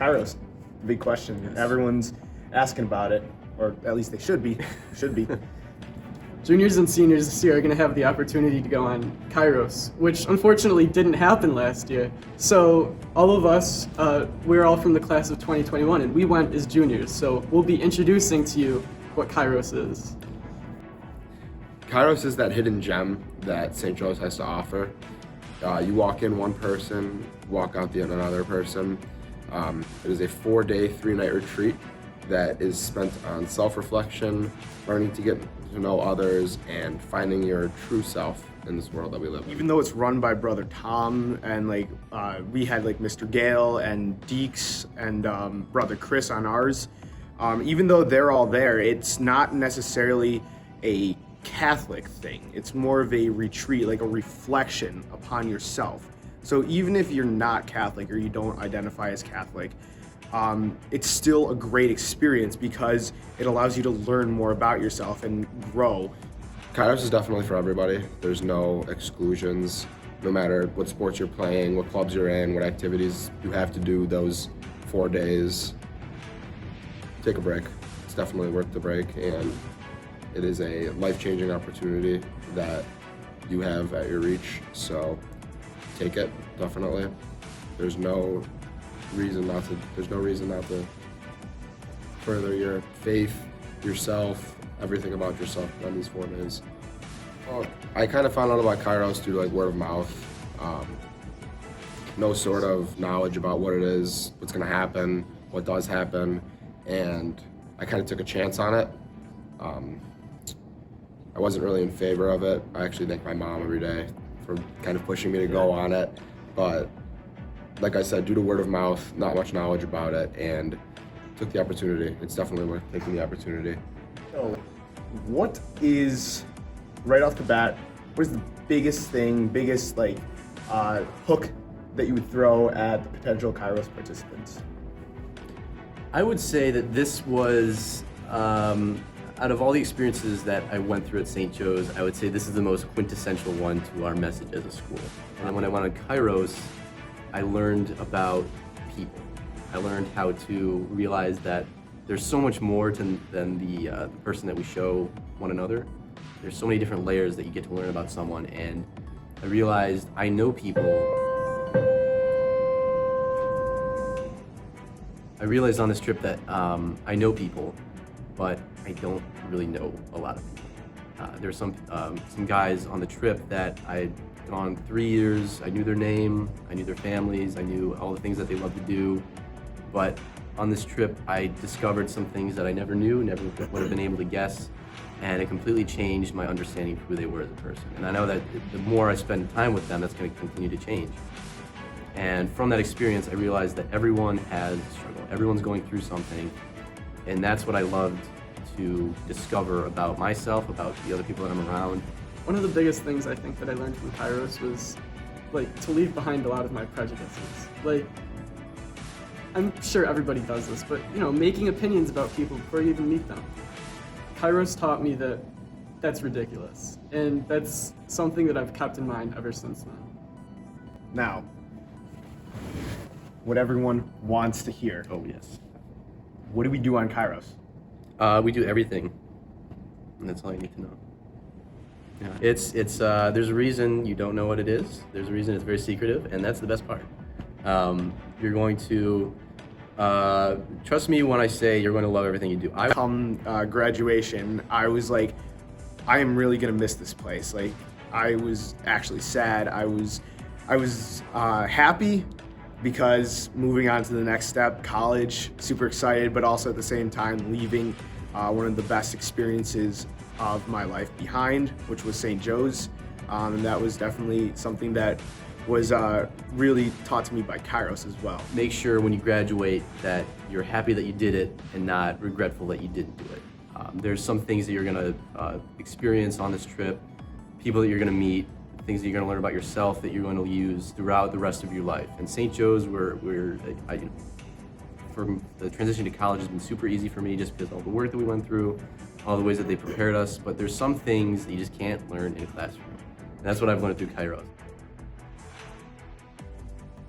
Kairos, big question. Yes. Everyone's asking about it, or at least they should be. Should be. Juniors and seniors this year are going to have the opportunity to go on Kairos, which unfortunately didn't happen last year. So all of us, we're all from the class of 2021, and we went as juniors. So we'll be introducing to you what Kairos is. Kairos is that hidden gem that St. Joe's has to offer. You walk in one person, walk out the another person. It is a 4-day, 3-night retreat that is spent on self-reflection, learning to get to know others, and finding your true self in this world that we live in. Even though it's run by Brother Tom and we had Mr. Gale and Deeks and Brother Chris on ours, even though they're all there, it's not necessarily a Catholic thing. It's more of a retreat, like a reflection upon yourself. So even if you're not Catholic or you don't identify as Catholic, it's still a great experience because it allows you to learn more about yourself and grow. Kairos is definitely for everybody. There's no exclusions, no matter what sports you're playing, what clubs you're in, what activities you have to do those 4 days. Take a break. It's definitely worth the break, and it is a life-changing opportunity that you have at your reach, so take it, definitely. There's no reason not to further your faith, yourself, everything about yourself on these 4 days. Well, I kind of found out about Kairos through word of mouth. No sort of knowledge about what it is, what's gonna happen, what does happen, and I kind of took a chance on it. I wasn't really in favor of it. I actually thank my mom every day for kind of pushing me to go on it, but like I said, due to word of mouth, not much knowledge about it, and took the opportunity. It's definitely worth taking the opportunity. So, what is, right off the bat, what is the biggest hook that you would throw at the potential Kairos participants? I would say that this was, out of all the experiences that I went through at St. Joe's, I would say this is the most quintessential one to our message as a school. And then when I went on Kairos, I learned about people. I learned how to realize that there's so much more than the person that we show one another. There's so many different layers that you get to learn about someone, and I realized I know people. I realized on this trip that I know people, but I don't really know a lot of people. There's some guys on the trip that I'd gone 3 years. I knew their name, I knew their families, I knew all the things that they love to do. But on this trip, I discovered some things that I never knew, never would have been able to guess, and it completely changed my understanding of who they were as a person. And I know that the more I spend time with them, that's going to continue to change. And from that experience, I realized that everyone has a struggle. Everyone's going through something, and that's what I loved to discover about myself, about the other people that I'm around. One of the biggest things I think that I learned from Kairos was to leave behind a lot of my prejudices. I'm sure everybody does this, but making opinions about people before you even meet them. Kairos taught me that that's ridiculous, and that's something that I've kept in mind ever since then. Now, what everyone wants to hear. Oh yes. What do we do on Kairos? We do everything, and that's all you need to know. Yeah, it's there's a reason you don't know what it is. There's a reason it's very secretive, and that's the best part. You're going to trust me when I say you're going to love everything you do. Come graduation, I was like, I am really gonna miss this place. I was actually sad. I was happy because moving on to the next step, college, super excited, but also at the same time leaving one of the best experiences of my life behind, which was St. Joe's, and that was definitely something that was really taught to me by Kairos as well. Make sure when you graduate that you're happy that you did it and not regretful that you didn't do it. There's some things that you're gonna experience on this trip, people that you're gonna meet, things that you're gonna learn about yourself that you're going to use throughout the rest of your life. And St. Joe's, from the transition to college has been super easy for me just because of all the work that we went through, all the ways that they prepared us, but there's some things that you just can't learn in a classroom. And that's what I've learned through Kairos.